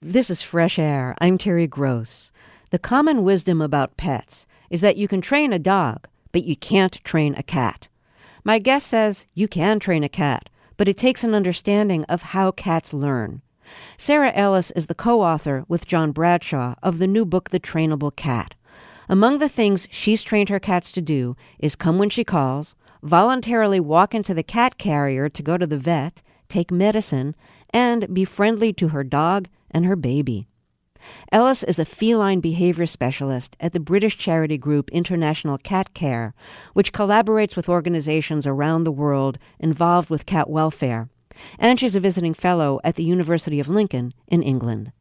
This is Fresh Air. I'm Terry Gross. The common wisdom about pets is that you can train a dog, but you can't train a cat. My guest says you can train a cat, but it takes an understanding of how cats learn. Sarah Ellis is the co-author with John Bradshaw of the new book, The Trainable Cat. Among the things she's trained her cats to do is come when she calls, voluntarily walk into the cat carrier to go to the vet, take medicine, and be friendly to her dog and her baby. Ellis is a feline behavior specialist at the British charity group International Cat Care, which collaborates with organizations around the world involved with cat welfare. And she's a visiting fellow at the University of Lincoln in England.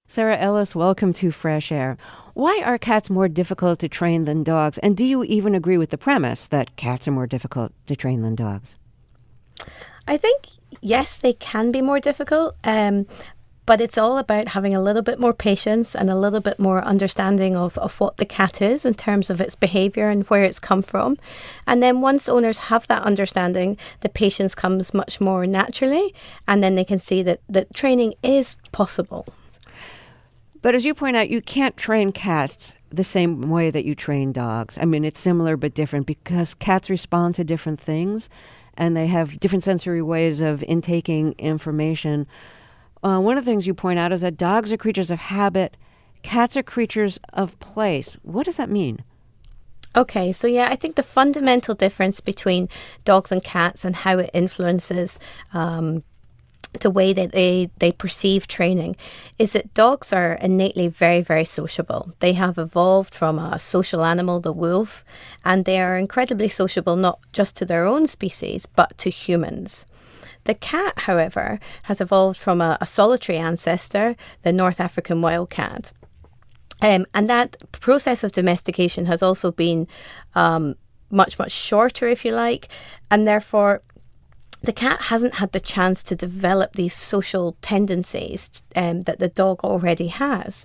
Sarah Ellis, welcome to Fresh Air. Why are cats more difficult to train than dogs? And do you even agree with the premise that cats are more difficult to train than dogs? I think, yes, they can be more difficult, but it's all about having a little bit more patience and a little bit more understanding of what the cat is in terms of its behaviour and where it's come from. And then once owners have that understanding, the patience comes much more naturally, and then they can see that training is possible. But as you point out, you can't train cats the same way that you train dogs. I mean, it's similar but different because cats respond to different things and they have different sensory ways of intaking information. One of the things you point out is that dogs are creatures of habit, cats are creatures of place. What does that mean? Okay, so yeah, I think the fundamental difference between dogs and cats and how it influences the way that they perceive training is that dogs are innately very, very sociable. They have evolved from a social animal, the wolf, and they are incredibly sociable not just to their own species, but to humans. The cat, however, has evolved from a solitary ancestor, the North African wildcat. And that process of domestication has also been much, much shorter, if you like, and therefore the cat hasn't had the chance to develop these social tendencies that the dog already has.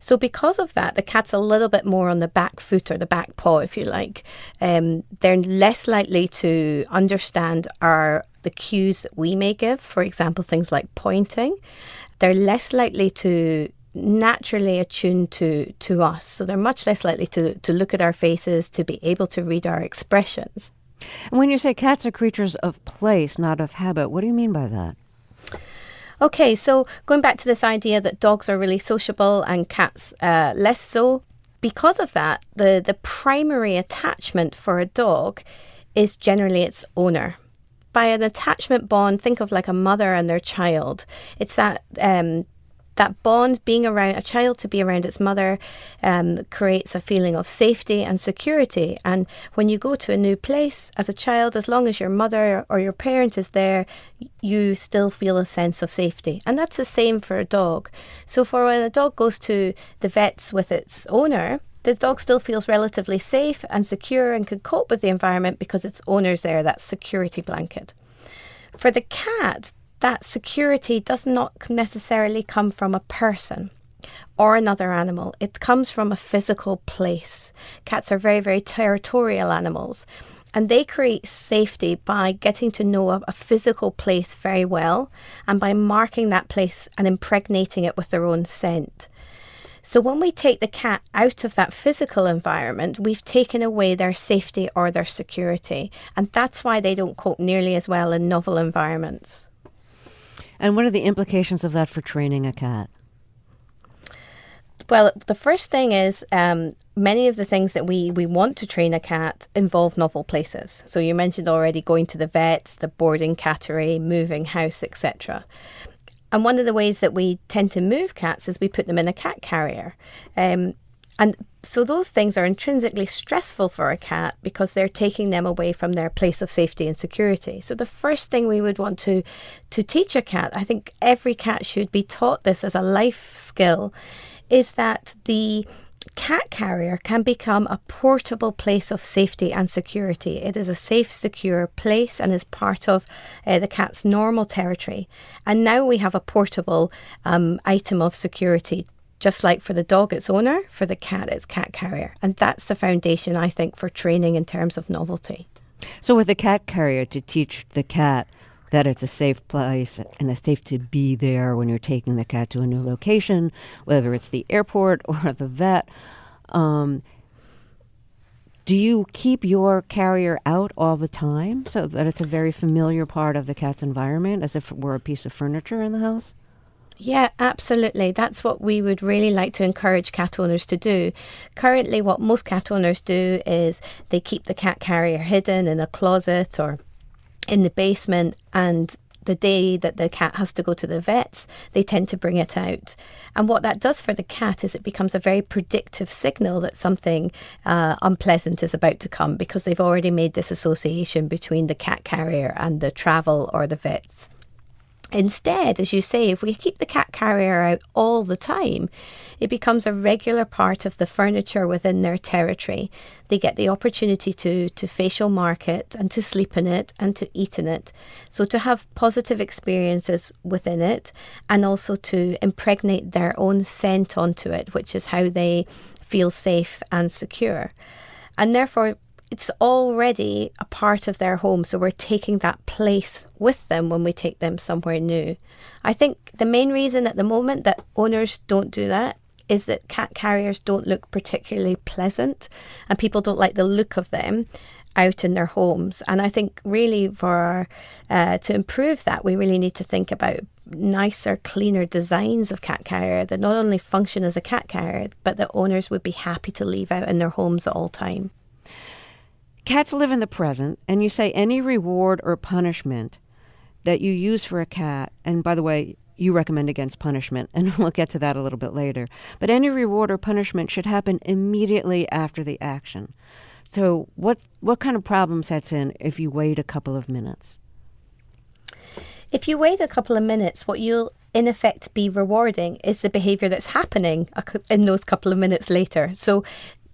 So because of that, the cat's a little bit more on the back foot or the back paw, if you like. They're less likely to understand the cues that we may give, for example, things like pointing. They're less likely to naturally attune to us. So they're much less likely to look at our faces, to be able to read our expressions. And when you say cats are creatures of place, not of habit, what do you mean by that? Okay, so going back to this idea that dogs are really sociable and cats less so, because of that, the primary attachment for a dog is generally its owner. By an attachment bond, think of like a mother and their child. It's that bond, being around a child, to be around its mother, creates a feeling of safety and security. And when you go to a new place as a child, as long as your mother or your parent is there, you still feel a sense of safety. And that's the same for a dog. So for when a dog goes to the vets with its owner, the dog still feels relatively safe and secure and can cope with the environment because its owner's there, that security blanket. For the cat, that security does not necessarily come from a person or another animal. It comes from a physical place. Cats are very, very territorial animals, and they create safety by getting to know a physical place very well and by marking that place and impregnating it with their own scent. So when we take the cat out of that physical environment, we've taken away their safety or their security, and that's why they don't cope nearly as well in novel environments. And what are the implications of that for training a cat? Well, the first thing is many of the things that we want to train a cat involve novel places. So you mentioned already going to the vets, the boarding cattery, moving house, etc. And one of the ways that we tend to move cats is we put them in a cat carrier. And so those things are intrinsically stressful for a cat because they're taking them away from their place of safety and security. So the first thing we would want to teach a cat, I think every cat should be taught this as a life skill, is that the cat carrier can become a portable place of safety and security. It is a safe, secure place and is part of the cat's normal territory. And now we have a portable item of security, just like for the dog, its owner, for the cat, its cat carrier. And that's the foundation, I think, for training in terms of novelty. So with the cat carrier, to teach the cat that it's a safe place and it's safe to be there when you're taking the cat to a new location, whether it's the airport or the vet. Do you keep your carrier out all the time so that it's a very familiar part of the cat's environment, as if it were a piece of furniture in the house? Yeah, absolutely. That's what we would really like to encourage cat owners to do. Currently, what most cat owners do is they keep the cat carrier hidden in a closet or in the basement, and the day that the cat has to go to the vets, they tend to bring it out. And what that does for the cat is it becomes a very predictive signal that something unpleasant is about to come, because they've already made this association between the cat carrier and the travel or the vets. Instead, as you say, if we keep the cat carrier out all the time, it becomes a regular part of the furniture within their territory. They get the opportunity to facial mark it and to sleep in it and to eat in it. So to have positive experiences within it, and also to impregnate their own scent onto it, which is how they feel safe and secure. And therefore, it's already a part of their home, so we're taking that place with them when we take them somewhere new. I think the main reason at the moment that owners don't do that is that cat carriers don't look particularly pleasant, and people don't like the look of them out in their homes. And I think really for to improve that, we really need to think about nicer, cleaner designs of cat carrier that not only function as a cat carrier, but that owners would be happy to leave out in their homes at all time. Cats live in the present, and you say any reward or punishment that you use for a cat, and by the way, you recommend against punishment, and we'll get to that a little bit later, but any reward or punishment should happen immediately after the action. So what kind of problem sets in if you wait a couple of minutes? If you wait a couple of minutes, what you'll in effect be rewarding is the behaviour that's happening in those couple of minutes later. So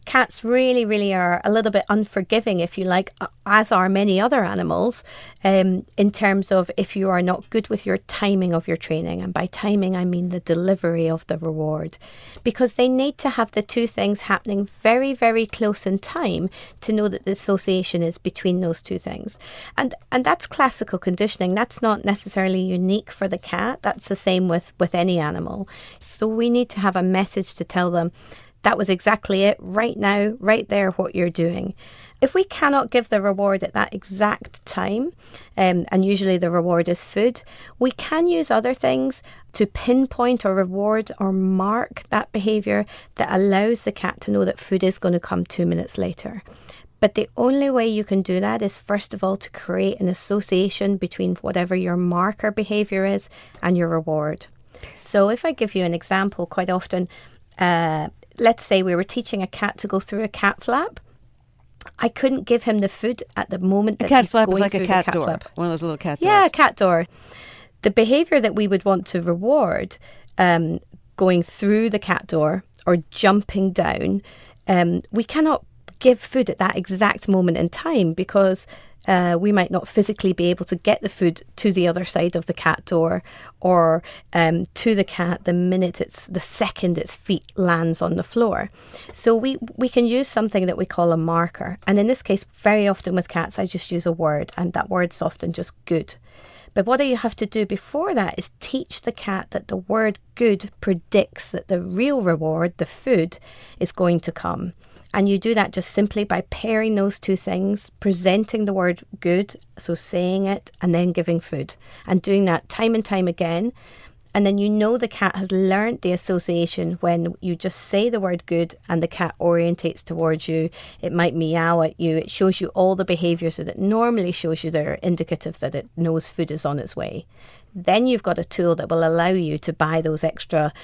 cats really, really are a little bit unforgiving, if you like, as are many other animals, in terms of if you are not good with your timing of your training. And by timing, I mean the delivery of the reward. Because they need to have the two things happening very, very close in time to know that the association is between those two things. And that's classical conditioning. That's not necessarily unique for the cat. That's the same with any animal. So we need to have a message to tell them, that was exactly it, right now, right there, what you're doing. If we cannot give the reward at that exact time, and usually the reward is food, we can use other things to pinpoint or reward or mark that behaviour that allows the cat to know that food is going to come 2 minutes later. But the only way you can do that is, first of all, to create an association between whatever your marker behaviour is and your reward. So if I give you an example, quite often, let's say we were teaching a cat to go through a cat flap. I couldn't give him the food at the moment that a cat he's flap going is like through a cat the cat door, flap. one of those little cat doors. Yeah, a cat door. The behaviour that we would want to reward, going through the cat door or jumping down, we cannot give food at that exact moment in time, because we might not physically be able to get the food to the other side of the cat door or to the cat the second its feet lands on the floor. So we can use something that we call a marker. And in this case, very often with cats, I just use a word, and that word's often just good. But what you have to do before that is teach the cat that the word good predicts that the real reward, the food, is going to come. And you do that just simply by pairing those two things, presenting the word good, so saying it, and then giving food. And doing that time and time again. And then you know the cat has learnt the association when you just say the word good and the cat orientates towards you. It might meow at you. It shows you all the behaviours that it normally shows you that are indicative that it knows food is on its way. Then you've got a tool that will allow you to buy those extra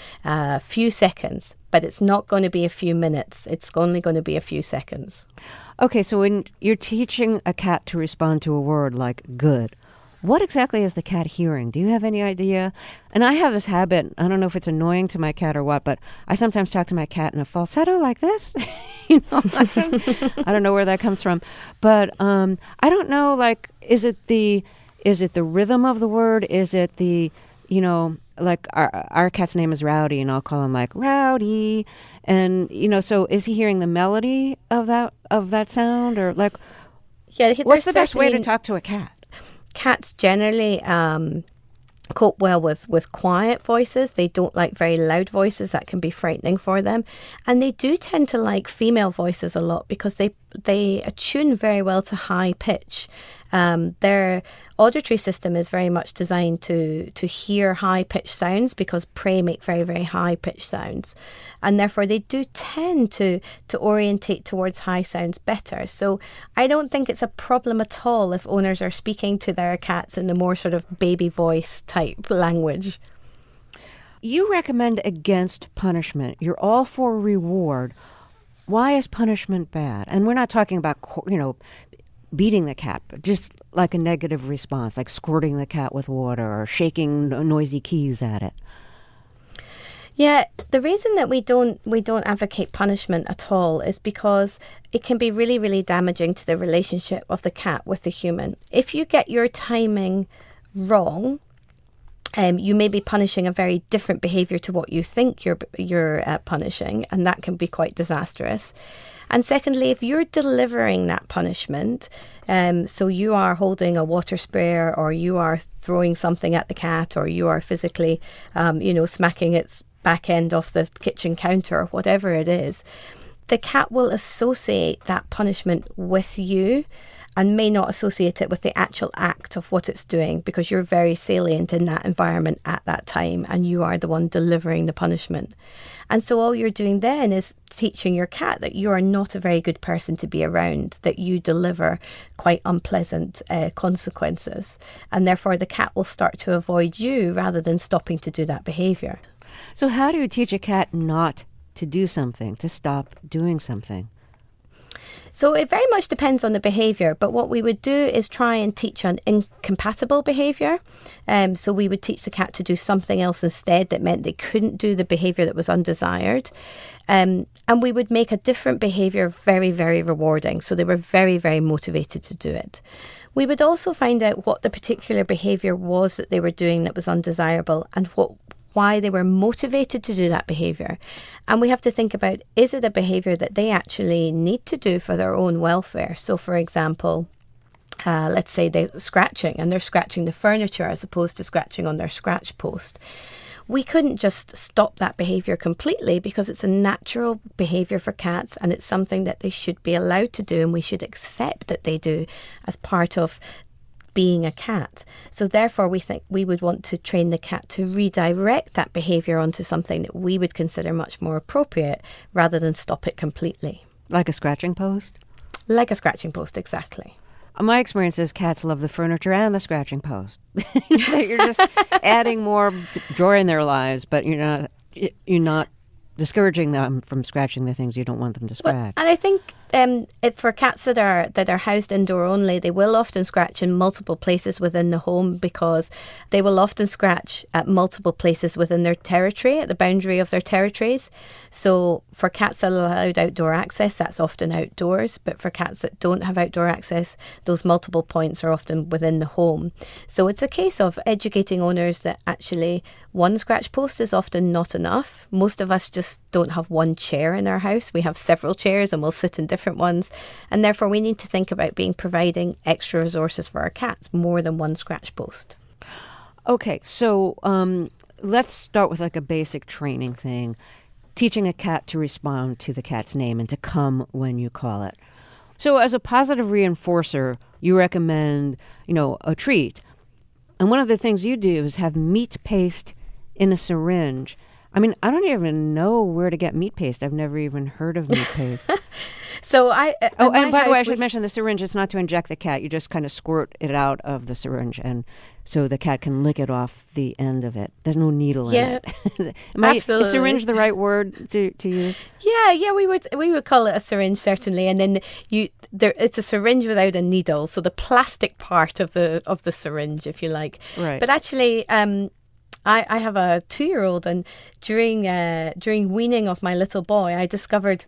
few seconds. But it's not going to be a few minutes. It's only going to be a few seconds. Okay, so when you're teaching a cat to respond to a word like good, what exactly is the cat hearing? Do you have any idea? And I have this habit, I don't know if it's annoying to my cat or what, but I sometimes talk to my cat in a falsetto like this. I don't know where that comes from. But I don't know, like, is it the rhythm of the word? Is it the, like our cat's name is Rowdy, and I'll call him like Rowdy, and so is he hearing the melody of that sound, or like, yeah? What's the best way to talk to a cat? Cats generally cope well with quiet voices. They don't like very loud voices. That can be frightening for them. And they do tend to like female voices a lot because they attune very well to high pitch. Their auditory system is very much designed to hear high-pitched sounds because prey make very, very high-pitched sounds. And therefore, they do tend to orientate towards high sounds better. So I don't think it's a problem at all if owners are speaking to their cats in the more sort of baby voice type language. You recommend against punishment. You're all for reward. Why is punishment bad? And we're not talking about, beating the cat, but just like a negative response, like squirting the cat with water or shaking noisy keys at it. Yeah, the reason that we don't advocate punishment at all is because it can be really, really damaging to the relationship of the cat with the human. If you get your timing wrong, you may be punishing a very different behaviour to what you think you're punishing, and that can be quite disastrous. And secondly, if you're delivering that punishment, so you are holding a water sprayer, or you are throwing something at the cat, or you are physically, smacking its back end off the kitchen counter, or whatever it is, the cat will associate that punishment with you and may not associate it with the actual act of what it's doing because you're very salient in that environment at that time and you are the one delivering the punishment. And so all you're doing then is teaching your cat that you are not a very good person to be around, that you deliver quite unpleasant consequences. And therefore the cat will start to avoid you rather than stopping to do that behaviour. So how do you teach a cat not to do something, to stop doing something? So it very much depends on the behaviour, but what we would do is try and teach an incompatible behaviour. So we would teach the cat to do something else instead that meant they couldn't do the behaviour that was undesired. And we would make a different behaviour very, very rewarding. So they were very, very motivated to do it. We would also find out what the particular behaviour was that they were doing that was undesirable and why they were motivated to do that behaviour. And we have to think about, is it a behaviour that they actually need to do for their own welfare? So, for example, let's say they're scratching and they're scratching the furniture as opposed to scratching on their scratch post. We couldn't just stop that behaviour completely because it's a natural behaviour for cats and it's something that they should be allowed to do and we should accept that they do as part of being a cat. So therefore we think we would want to train the cat to redirect that behaviour onto something that we would consider much more appropriate rather than stop it completely. Like a scratching post? Like a scratching post, exactly. My experience is cats love the furniture and the scratching post. You're just adding more joy in their lives, but you're not discouraging them from scratching the things you don't want them to scratch. And I think for cats that are housed indoor only, they will often scratch in multiple places within the home because they will often scratch at multiple places within their territory, at the boundary of their territories. So for cats that are allowed outdoor access, that's often outdoors. But for cats that don't have outdoor access, those multiple points are often within the home. So it's a case of educating owners that actually one scratch post is often not enough. Most of us just don't have one chair in our house. We have several chairs and we'll sit in different ones. And therefore we need to think about providing extra resources for our cats, more than one scratch post. Okay, so let's start with like a basic training thing. Teaching a cat to respond to the cat's name and to come when you call it. So as a positive reinforcer, you recommend, a treat. And one of the things you do is have meat paste in a syringe. I mean, I don't even know where to get meat paste. I've never even heard of meat paste. So and by the way, I should mention the syringe. It's not to inject the cat. You just kind of squirt it out of the syringe, and so the cat can lick it off the end of it. There's no needle in it. Absolutely. Is syringe the right word to use? Yeah, we would call it a syringe certainly, and then it's a syringe without a needle, so the plastic part of the syringe, if you like. Right. But actually, I have a 2-year-old, and during weaning of my little boy, I discovered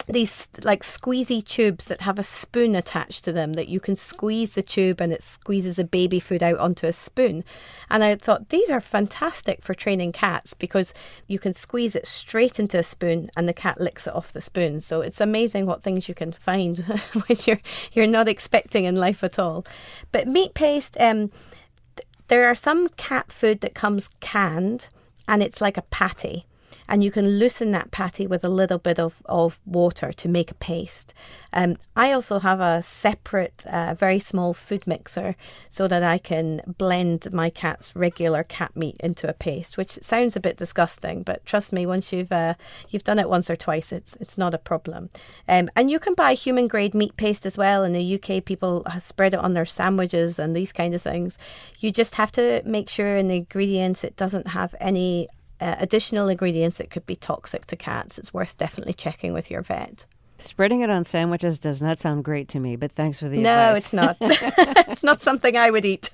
these like squeezy tubes that have a spoon attached to them that you can squeeze the tube and it squeezes a baby food out onto a spoon. And I thought these are fantastic for training cats because you can squeeze it straight into a spoon and the cat licks it off the spoon. So it's amazing what things you can find which you're not expecting in life at all. But meat paste, there are some cat food that comes canned and it's like a patty. And you can loosen that patty with a little bit of water to make a paste. I also have a separate, very small food mixer so that I can blend my cat's regular cat meat into a paste, which sounds a bit disgusting, but trust me, once you've done it once or twice, it's not a problem. And you can buy human grade meat paste as well. In the UK, people spread it on their sandwiches and these kind of things. You just have to make sure in the ingredients it doesn't have any additional ingredients that could be toxic to cats. It's worth definitely checking with your vet. Spreading it on sandwiches does not sound great to me, but thanks for the No, advice. it's not. It's not something I would eat.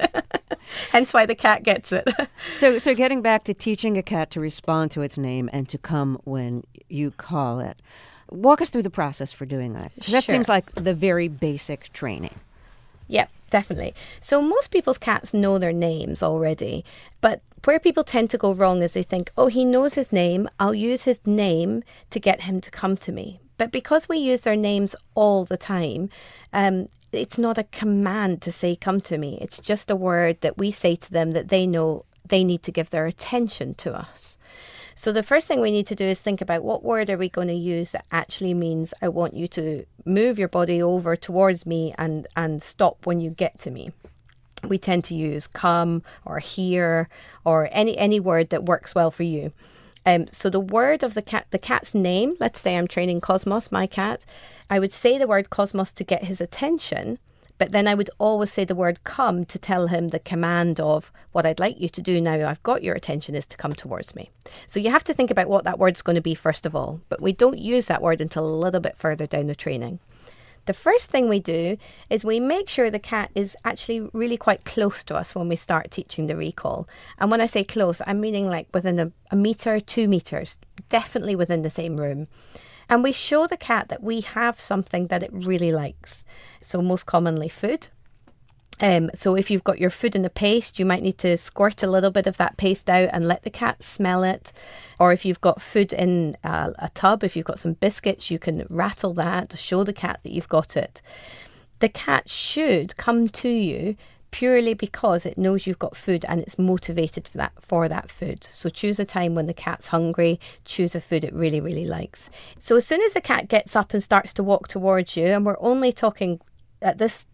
Hence why the cat gets it. So getting back to teaching a cat to respond to its name and to come when you call it, walk us through the process for doing that. 'Cause that Sure. seems like the very basic training. Yep, definitely. So most people's cats know their names already, but where people tend to go wrong is they think, oh, he knows his name, I'll use his name to get him to come to me. But because we use their names all the time, it's not a command to say, come to me. It's just a word that we say to them that they know they need to give their attention to us. So the first thing we need to do is think about what word are we going to use that actually means I want you to move your body over towards me and stop when you get to me. We tend to use come or here or any word that works well for you. So the word of the cat's name, let's say I'm training Cosmos, my cat, I would say the word Cosmos to get his attention, but then I would always say the word come to tell him the command of what I'd like you to do now I've got your attention is to come towards me. So you have to think about what that word's going to be first of all, but we don't use that word until a little bit further down the training. The first thing we do is we make sure the cat is actually really quite close to us when we start teaching the recall. And when I say close, I'm meaning like within a metre, 2 metres, definitely within the same room. And we show the cat that we have something that it really likes. So most commonly food. So if you've got your food in a paste, you might need to squirt a little bit of that paste out and let the cat smell it. Or if you've got food in a tub, if you've got some biscuits, you can rattle that, show the cat that you've got it. The cat should come to you purely because it knows you've got food and it's motivated for that food. So choose a time when the cat's hungry, choose a food it really, really likes. So as soon as the cat gets up and starts to walk towards you, and we're only talking at this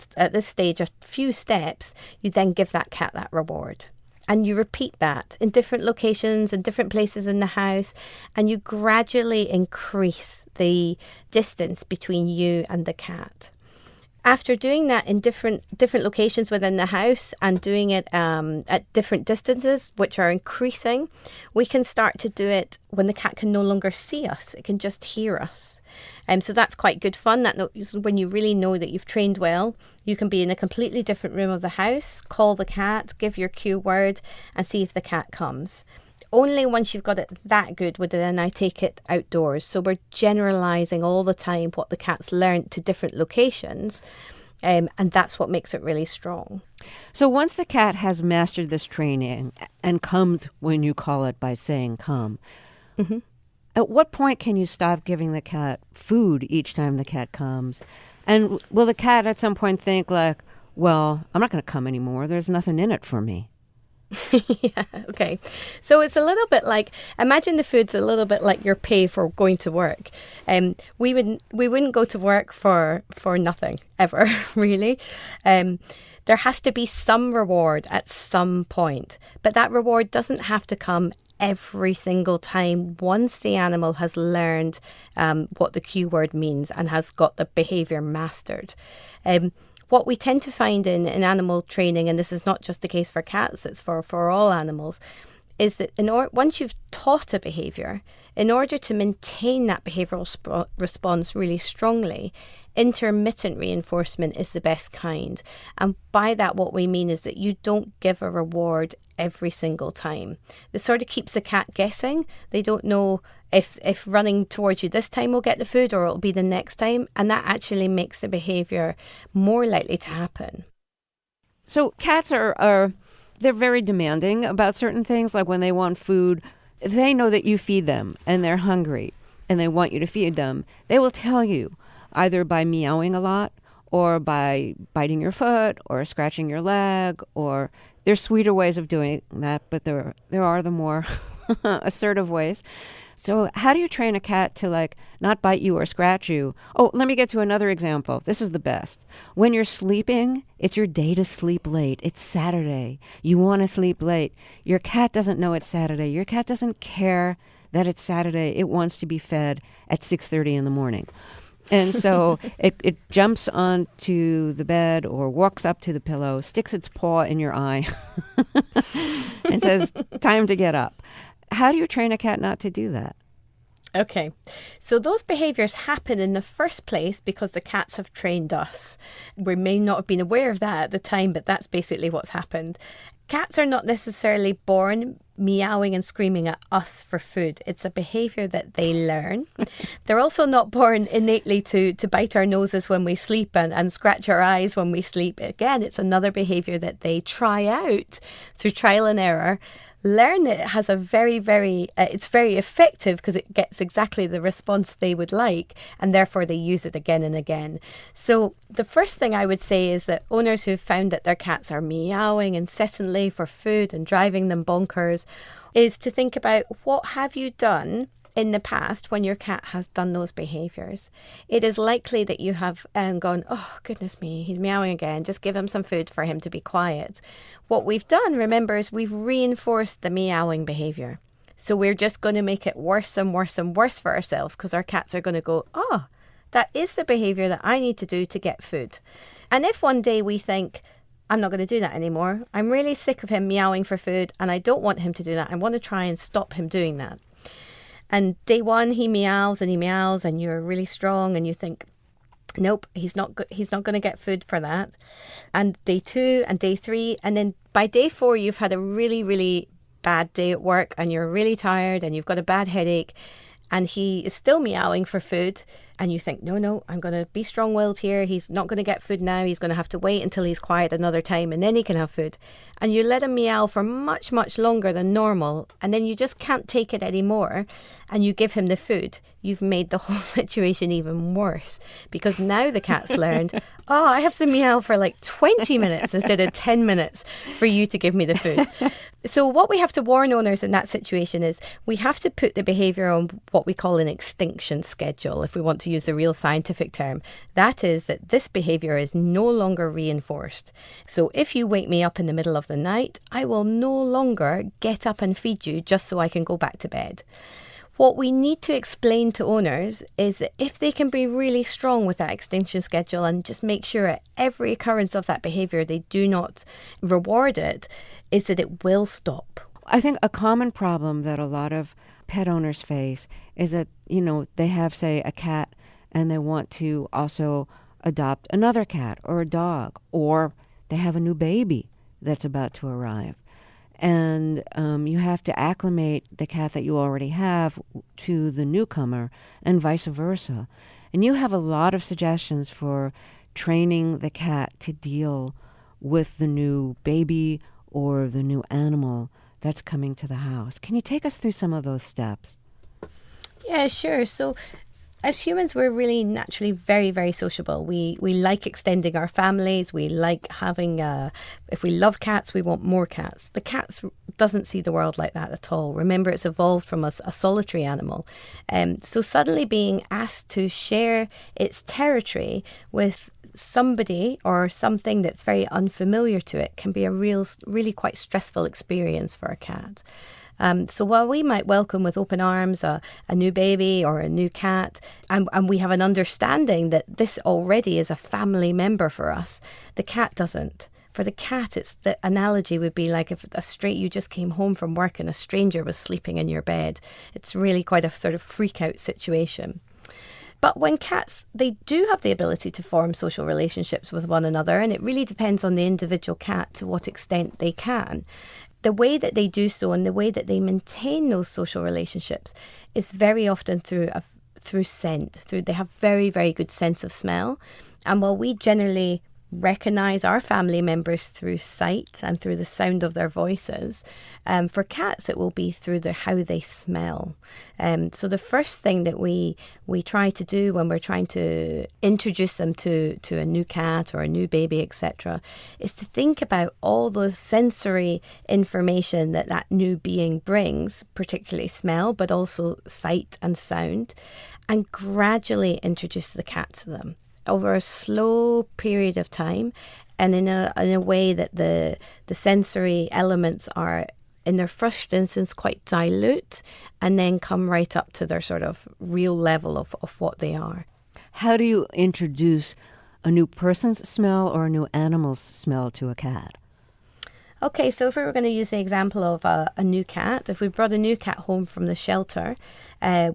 stage a few steps, you then give that cat that reward. And you repeat that in different locations and different places in the house, and you gradually increase the distance between you and the cat. After doing that in different locations within the house and doing it at different distances, which are increasing, we can start to do it when the cat can no longer see us. It can just hear us. So that's quite good fun. That is when you really know that you've trained well. You can be in a completely different room of the house, call the cat, give your cue word, and see if the cat comes. Only once you've got it that good would then I take it outdoors. So we're generalising all the time what the cat's learned to different locations. And that's what makes it really strong. So once the cat has mastered this training and comes when you call it by saying come, Mm-hmm. At what point can you stop giving the cat food each time the cat comes? And will the cat at some point think like, well, I'm not going to come anymore. There's nothing in it for me. Yeah, okay. So it's a little bit like, imagine the food's a little bit like your pay for going to work. We wouldn't go to work for nothing ever, really. There has to be some reward at some point, but that reward doesn't have to come every single time once the animal has learned what the cue word means and has got the behaviour mastered. What we tend to find in animal training, and this is not just the case for cats, it's for all animals, is that once you've taught a behavior, in order to maintain that behavioral response really strongly, intermittent reinforcement is the best kind. And by that, what we mean is that you don't give a reward every single time. This sort of keeps the cat guessing. They don't know if running towards you this time will get the food or it'll be the next time. And that actually makes the behavior more likely to happen. So cats are they're very demanding about certain things. Like when they want food, if they know that you feed them and they're hungry and they want you to feed them, they will tell you either by meowing a lot or by biting your foot or scratching your leg, or there's sweeter ways of doing that, but there are the more assertive ways. So how do you train a cat to like not bite you or scratch you? Oh, let me get to another example. This is the best. When you're sleeping, it's your day to sleep late. It's Saturday. You want to sleep late. Your cat doesn't know it's Saturday. Your cat doesn't care that it's Saturday. It wants to be fed at 6:30 in the morning. And so it jumps onto the bed or walks up to the pillow, sticks its paw in your eye and says, time to get up. How do you train a cat not to do that? Okay, so those behaviours happen in the first place because the cats have trained us. We may not have been aware of that at the time, but that's basically what's happened. Cats are not necessarily born meowing and screaming at us for food. It's a behaviour that they learn. They're also not born innately to bite our noses when we sleep and scratch our eyes when we sleep. Again, it's another behaviour that they try out through trial and error. Learn that it has a it's very effective because it gets exactly the response they would like, and therefore they use it again and again. So the first thing I would say is that owners who've found that their cats are meowing incessantly for food and driving them bonkers is to think about, what have you done in the past when your cat has done those behaviours? It is likely that you have gone, oh, goodness me, he's meowing again. Just give him some food for him to be quiet. What we've done, remember, is we've reinforced the meowing behaviour. So we're just going to make it worse and worse and worse for ourselves because our cats are going to go, oh, that is the behaviour that I need to do to get food. And if one day we think, I'm not going to do that anymore, I'm really sick of him meowing for food and I don't want him to do that, I want to try and stop him doing that. And day one, he meows and you're really strong and you think, nope, he's not going to get food for that. And day two and day three, and then by day four, you've had a really, really bad day at work and you're really tired and you've got a bad headache and he is still meowing for food. And you think, no, I'm going to be strong-willed here. He's not going to get food now. He's going to have to wait until he's quiet another time and then he can have food. And you let him meow for much, much longer than normal. And then you just can't take it anymore. And you give him the food. You've made the whole situation even worse. Because now the cat's learned, oh, I have to meow for like 20 minutes instead of 10 minutes for you to give me the food. So what we have to warn owners in that situation is we have to put the behaviour on what we call an extinction schedule, if we want to use the real scientific term. That is that this behaviour is no longer reinforced. So if you wake me up in the middle of the night, I will no longer get up and feed you just so I can go back to bed. What we need to explain to owners is that if they can be really strong with that extinction schedule and just make sure at every occurrence of that behaviour they do not reward it, is that it will stop. I think a common problem that a lot of pet owners face is that, they have, say, a cat and they want to also adopt another cat or a dog, or they have a new baby that's about to arrive. And you have to acclimate the cat that you already have to the newcomer and vice versa. And you have a lot of suggestions for training the cat to deal with the new baby or the new animal that's coming to the house. Can you take us through some of those steps? Yeah, sure. So as humans, we're really naturally very, very sociable. We like extending our families. We like having, if we love cats, we want more cats. The cat doesn't see the world like that at all. Remember, it's evolved from a solitary animal. So suddenly being asked to share its territory with somebody or something that's very unfamiliar to it can be a really quite stressful experience for a cat. So while we might welcome with open arms a new baby or a new cat, and we have an understanding that this already is a family member for us, the cat doesn't. For the cat, it's the analogy would be like if you just came home from work and a stranger was sleeping in your bed. It's really quite a sort of freak out situation. But when cats, they do have the ability to form social relationships with one another, and it really depends on the individual cat to what extent they can. The way that they do so and the way that they maintain those social relationships is very often through scent. They have very, very good sense of smell. And while we generally recognize our family members through sight and through the sound of their voices, for cats it will be through how they smell. So the first thing that we try to do when we're trying to introduce them to a new cat or a new baby, etc., is to think about all those sensory information that new being brings, particularly smell, but also sight and sound, and gradually introduce the cat to them over a slow period of time, and in a way that the sensory elements are, in their first instance, quite dilute, and then come right up to their sort of real level of what they are. How do you introduce a new person's smell or a new animal's smell to a cat? Okay, so if we were going to use the example of a new cat, if we brought a new cat home from the shelter,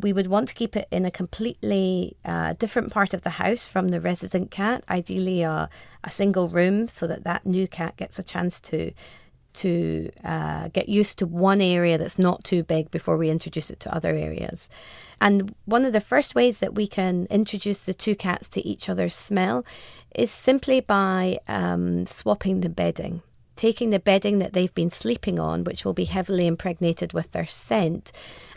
we would want to keep it in a completely different part of the house from the resident cat, ideally a single room, so that new cat gets a chance to get used to one area that's not too big before we introduce it to other areas. And one of the first ways that we can introduce the two cats to each other's smell is simply by swapping the bedding. Taking the bedding that they've been sleeping on, which will be heavily impregnated with their scent,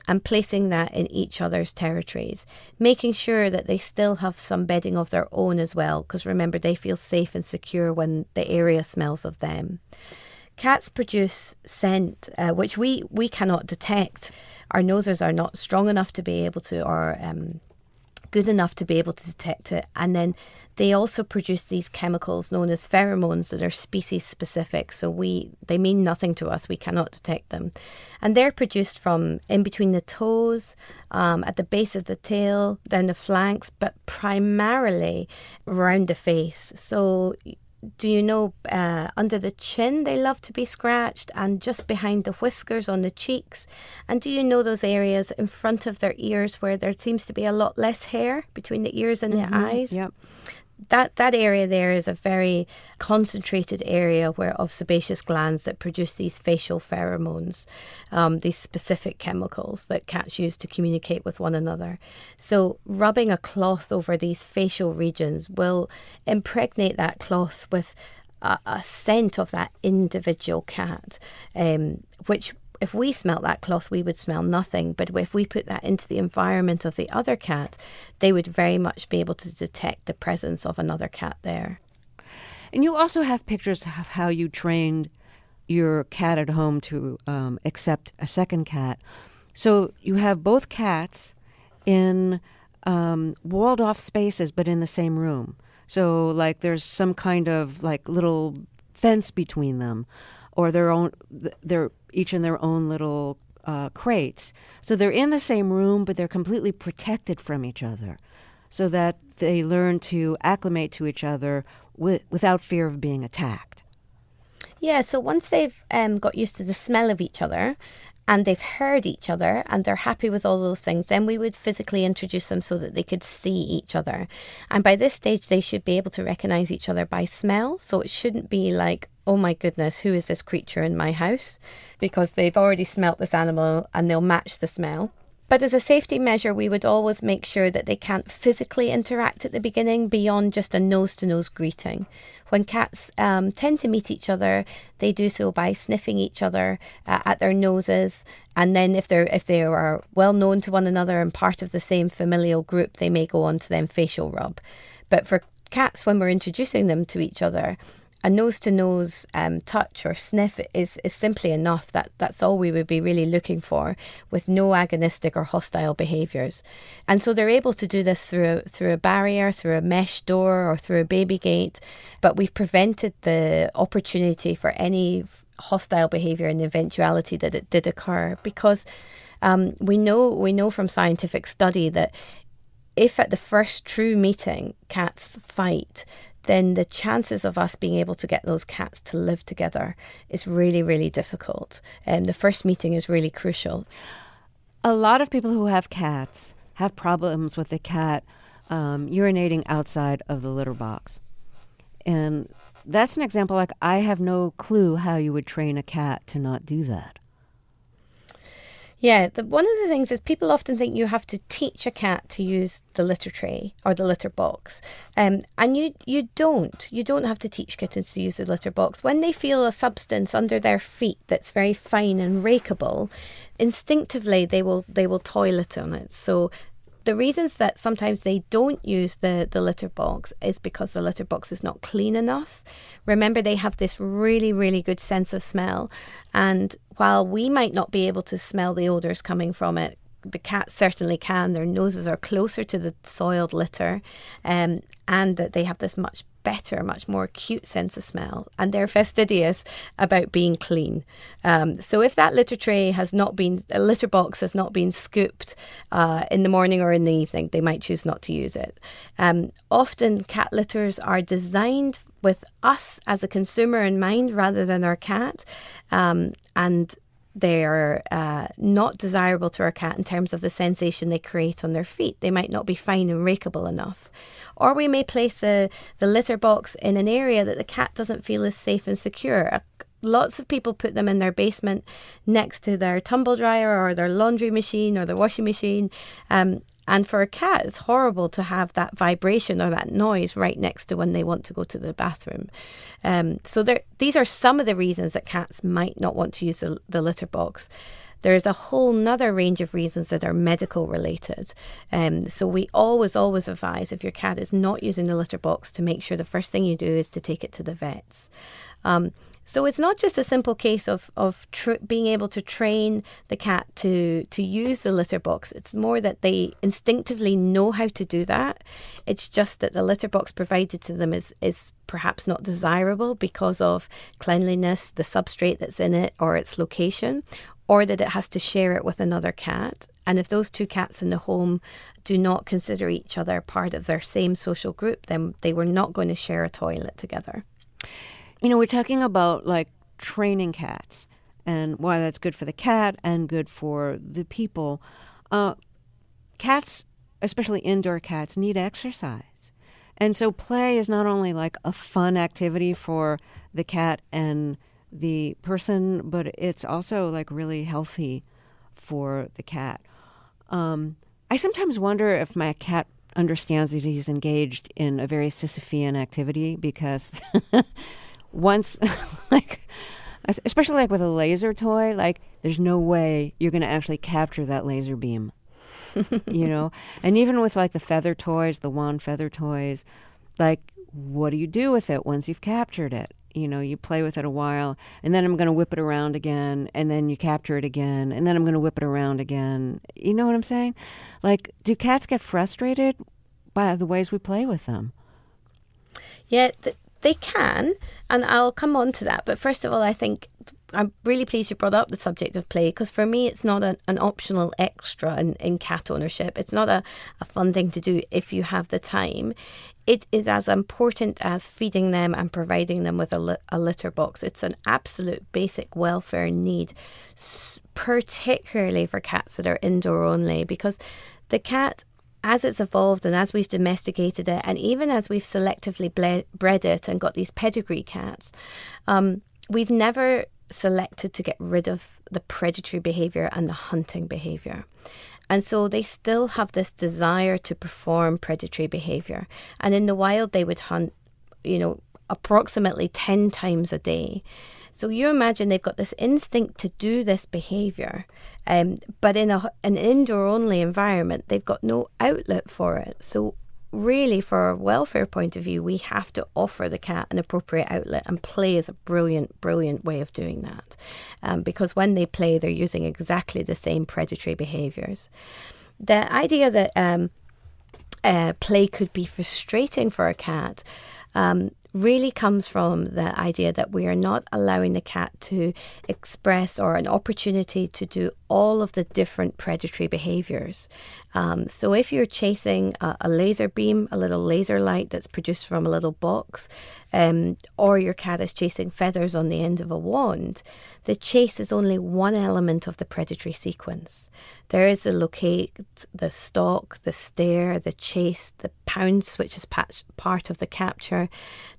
and placing that in each other's territories, making sure that they still have some bedding of their own as well, because remember, they feel safe and secure when the area smells of them. Cats produce scent, which we cannot detect. Our noses are not strong enough to be able to, or good enough to be able to detect it. And then they also produce these chemicals known as pheromones that are species specific. So they mean nothing to us. We cannot detect them. And they're produced from in between the toes, at the base of the tail, down the flanks, but primarily around the face. So do you know, under the chin they love to be scratched, and just behind the whiskers on the cheeks? And do you know those areas in front of their ears where there seems to be a lot less hair between the ears and the eyes? Yep. That area there is a very concentrated area of sebaceous glands that produce these facial pheromones, these specific chemicals that cats use to communicate with one another. So rubbing a cloth over these facial regions will impregnate that cloth with a scent of that individual cat, which, if we smelt that cloth, we would smell nothing. But if we put that into the environment of the other cat, they would very much be able to detect the presence of another cat there. And you also have pictures of how you trained your cat at home to accept a second cat. So you have both cats in walled off spaces, but in the same room. So like there's some kind of like little fence between them, or they're each in their own little crates. So they're in the same room, but they're completely protected from each other, so that they learn to acclimate to each other without fear of being attacked. Yeah, so once they've got used to the smell of each other, and they've heard each other, and they're happy with all those things, then we would physically introduce them so that they could see each other. And by this stage, they should be able to recognize each other by smell. So it shouldn't be like, oh my goodness, who is this creature in my house? Because they've already smelt this animal and they'll match the smell. But as a safety measure, we would always make sure that they can't physically interact at the beginning beyond just a nose-to-nose greeting. When cats tend to meet each other, they do so by sniffing each other at their noses. And then if they are well known to one another and part of the same familial group, they may go on to then facial rub. But for cats, when we're introducing them to each other, a nose-to-nose touch or sniff is simply enough. That's all we would be really looking for, with no agonistic or hostile behaviours. And so they're able to do this through a barrier, through a mesh door, or through a baby gate. But we've prevented the opportunity for any hostile behaviour in the eventuality that it did occur, because we know from scientific study that if at the first true meeting cats fight, then the chances of us being able to get those cats to live together is really, really difficult. And the first meeting is really crucial. A lot of people who have cats have problems with the cat urinating outside of the litter box. And that's an example, like, I have no clue how you would train a cat to not do that. Yeah, one of the things is people often think you have to teach a cat to use the litter tray or the litter box. And you don't. You don't have to teach kittens to use the litter box. When they feel a substance under their feet that's very fine and rakeable, instinctively they will toilet on it. So the reasons that sometimes they don't use the litter box is because the litter box is not clean enough. Remember, they have this really, really good sense of smell. And while we might not be able to smell the odours coming from it, the cats certainly can. Their noses are closer to the soiled litter, and that they have this much better, much more acute sense of smell. And they're fastidious about being clean. So if that a litter box has not been scooped in the morning or in the evening, they might choose not to use it. Often cat litters are designed with us as a consumer in mind rather than our cat. And they are not desirable to our cat in terms of the sensation they create on their feet. They might not be fine and rakeable enough. Or we may place the litter box in an area that the cat doesn't feel is safe and secure. Lots of people put them in their basement next to their tumble dryer or their laundry machine or their washing machine. And for a cat, it's horrible to have that vibration or that noise right next to when they want to go to the bathroom. So these are some of the reasons that cats might not want to use the litter box. There's a whole nother range of reasons that are medical related. So we always advise, if your cat is not using the litter box, to make sure the first thing you do is to take it to the vets. So it's not just a simple case of being able to train the cat to use the litter box. It's more that they instinctively know how to do that. It's just that the litter box provided to them is perhaps not desirable because of cleanliness, the substrate that's in it, or its location, or that it has to share it with another cat. And if those two cats in the home do not consider each other part of their same social group, then they were not going to share a toilet together. You know, we're talking about like training cats and why that's good for the cat and good for the people. Cats, especially indoor cats, need exercise. And so play is not only like a fun activity for the cat and the person, but it's also like really healthy for the cat. I sometimes wonder if my cat understands that he's engaged in a very Sisyphean activity because once, like, especially like with a laser toy, like there's no way you're going to actually capture that laser beam, you know? And even with like the feather toys, the wand feather toys, like what do you do with it once you've captured it? You know, you play with it a while and then I'm going to whip it around again and then you capture it again and then I'm going to whip it around again. You know what I'm saying? Like, do cats get frustrated by the ways we play with them? Yeah, they can, and I'll come on to that. But first of all, I think I'm really pleased you brought up the subject of play, because for me, it's not an optional extra in cat ownership. It's not a fun thing to do if you have the time. It is as important as feeding them and providing them with a litter box. It's an absolute basic welfare need, particularly for cats that are indoor only, because the cat, as it's evolved and as we've domesticated it, and even as we've selectively bred it and got these pedigree cats, we've never selected to get rid of the predatory behaviour and the hunting behaviour. And so they still have this desire to perform predatory behaviour. And in the wild, they would hunt, approximately 10 times a day. So you imagine they've got this instinct to do this behaviour, but in an indoor-only environment, they've got no outlet for it. So really, for a welfare point of view, we have to offer the cat an appropriate outlet, and play is a brilliant, brilliant way of doing that. Because when they play, they're using exactly the same predatory behaviours. The idea that play could be frustrating for a cat really comes from the idea that we are not allowing the cat to express, or an opportunity to do, all of the different predatory behaviors. So if you're chasing a laser beam, a little laser light that's produced from a little box, or your cat is chasing feathers on the end of a wand, the chase is only one element of the predatory sequence. There is the locate, the stalk, the stare, the chase, the pounce, which is part of the capture,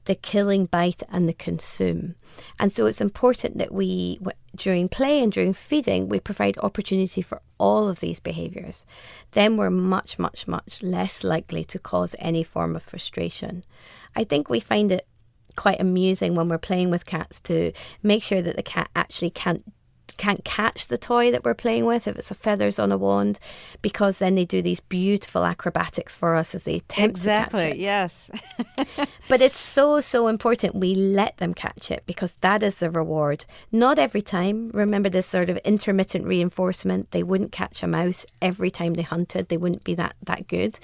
the killing, bite, and the consume. And so it's important that we, during play and during feeding, we provide opportunity for all of these behaviours. Then we're much, much, much less likely to cause any form of frustration. I think we find it quite amusing when we're playing with cats to make sure that the cat actually can't catch the toy that we're playing with if it's a feathers on a wand, because then they do these beautiful acrobatics for us as they attempt to catch it. Yes. But it's so important we let them catch it, because that is the reward. Not every time. Remember this sort of intermittent reinforcement. They wouldn't catch a mouse every time they hunted. They wouldn't be that good.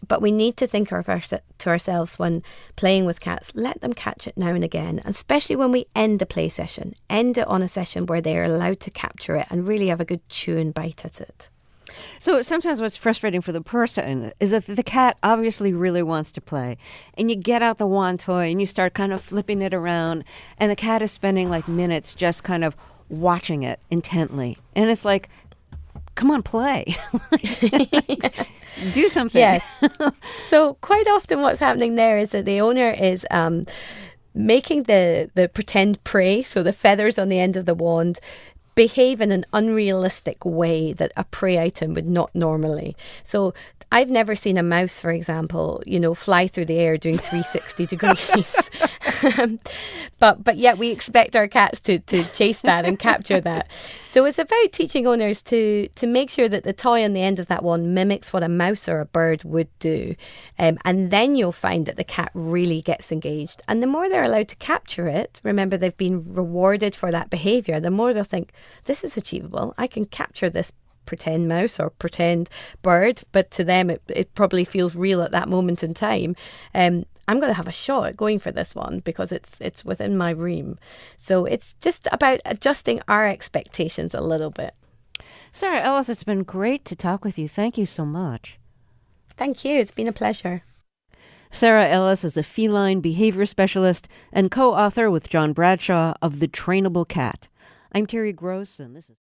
But we need to think to ourselves when playing with cats, let them catch it now and again, especially when we end the play session. End it on a session where they're allowed to capture it and really have a good chew and bite at it. So sometimes what's frustrating for the person is that the cat obviously really wants to play, and you get out the wand toy and you start kind of flipping it around, and the cat is spending like minutes just kind of watching it intently. And it's like, come on, play. Do something. Yeah. So quite often what's happening there is that the owner is making the pretend prey, so the feathers on the end of the wand, behave in an unrealistic way that a prey item would not normally. So I've never seen a mouse, for example, fly through the air doing 360 degrees. But yet we expect our cats to chase that and capture that. So it's about teaching owners to make sure that the toy on the end of that wand mimics what a mouse or a bird would do. And then you'll find that the cat really gets engaged. And the more they're allowed to capture it, remember they've been rewarded for that behaviour, the more they'll think, this is achievable. I can capture this pretend mouse or pretend bird, but to them it probably feels real at that moment in time. I'm going to have a shot at going for this one because it's within my realm. So it's just about adjusting our expectations a little bit. Sarah Ellis, it's been great to talk with you. Thank you so much. Thank you. It's been a pleasure. Sarah Ellis is a feline behavior specialist and co-author with John Bradshaw of The Trainable Cat. I'm Terry Gross, and this is